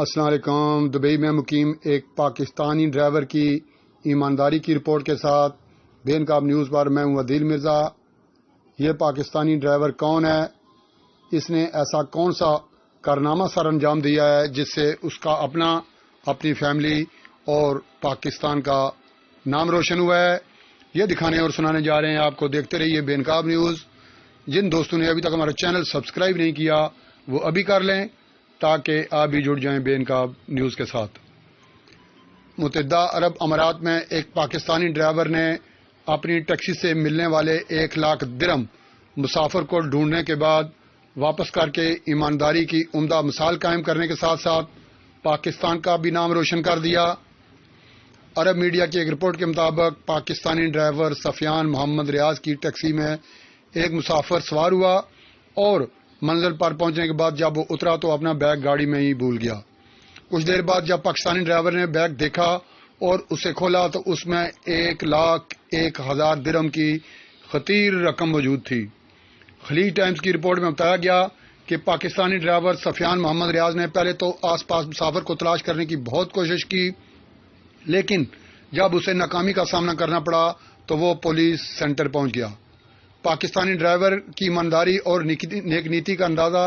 السلام علیکم۔ دبئی میں مقیم ایک پاکستانی ڈرائیور کی ایمانداری کی رپورٹ کے ساتھ بے نقاب نیوز پر میں ہوں عدیل مرزا۔ یہ پاکستانی ڈرائیور کون ہے؟ اس نے ایسا کون سا کارنامہ سر انجام دیا ہے جس سے اس کا اپنی فیملی اور پاکستان کا نام روشن ہوا ہے؟ یہ دکھانے اور سنانے جا رہے ہیں آپ کو۔ دیکھتے رہیے بے نقاب نیوز۔ جن دوستوں نے ابھی تک ہمارا چینل سبسکرائب نہیں کیا وہ ابھی کر لیں تاکہ آپ بھی جڑ جائیں بے نقاب نیوز کے ساتھ۔ متحدہ عرب امارات میں ایک پاکستانی ڈرائیور نے اپنی ٹیکسی سے ملنے والے 1,00,000 درہم مسافر کو ڈھونڈنے کے بعد واپس کر کے ایمانداری کی عمدہ مثال قائم کرنے کے ساتھ ساتھ پاکستان کا بھی نام روشن کر دیا۔ عرب میڈیا کی ایک رپورٹ کے مطابق پاکستانی ڈرائیور سفیان محمد ریاض کی ٹیکسی میں ایک مسافر سوار ہوا اور منزل پر پہنچنے کے بعد جب وہ اترا تو اپنا بیگ گاڑی میں ہی بھول گیا۔ کچھ دیر بعد جب پاکستانی ڈرائیور نے بیگ دیکھا اور اسے کھولا تو اس میں 1,01,000 درہم کی خطیر رقم موجود تھی۔ خلیج ٹائمز کی رپورٹ میں بتایا گیا کہ پاکستانی ڈرائیور سفیان محمد ریاض نے پہلے تو آس پاس مسافر کو تلاش کرنے کی بہت کوشش کی، لیکن جب اسے ناکامی کا سامنا کرنا پڑا تو وہ پولیس سینٹر پہنچ گیا۔ پاکستانی ڈرائیور کی ایمانداری اور نیک نیتی کا اندازہ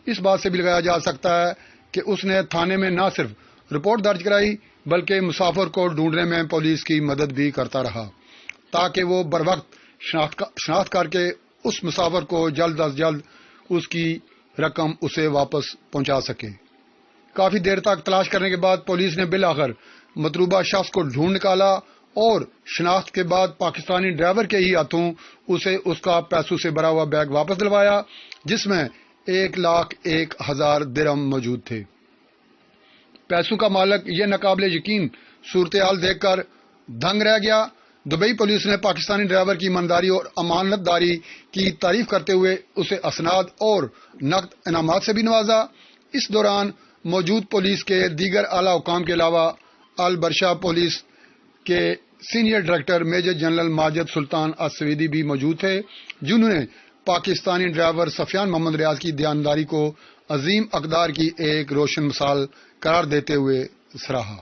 اس بات سے بھی لگایا جا سکتا ہے کہ اس نے تھانے میں نہ صرف رپورٹ درج کرائی بلکہ مسافر کو ڈھونڈنے میں پولیس کی مدد بھی کرتا رہا تاکہ وہ بروقت شناخت کر کے اس مسافر کو جلد از جلد اس کی رقم اسے واپس پہنچا سکے۔ کافی دیر تک تلاش کرنے کے بعد پولیس نے بالآخر مطلوبہ شخص کو ڈھونڈ نکالا اور شناخت کے بعد پاکستانی ڈرائیور کے ہی ہاتھوں اسے اس کا پیسوں سے بھرا ہوا بیگ واپس دلوایا جس میں 1,01,000 درہم موجود تھے۔ پیسوں کا مالک یہ ناقابل یقین صورتحال دیکھ کر دنگ رہ گیا۔ دبئی پولیس نے پاکستانی ڈرائیور کی ایمانداری اور امانت داری کی تعریف کرتے ہوئے اسے اسناد اور نقد انعامات سے بھی نوازا۔ اس دوران موجود پولیس کے دیگر اعلیٰ حکام کے علاوہ البرشہ پولیس کے senior director major general Majid Sultan Al Suwaidi بھی موجود تھے جنہوں نے پاکستانی ڈرائیور سفیان محمد ریاض کی دیانتداری کو عظیم اقدار کی ایک روشن مثال قرار دیتے ہوئے سراہا۔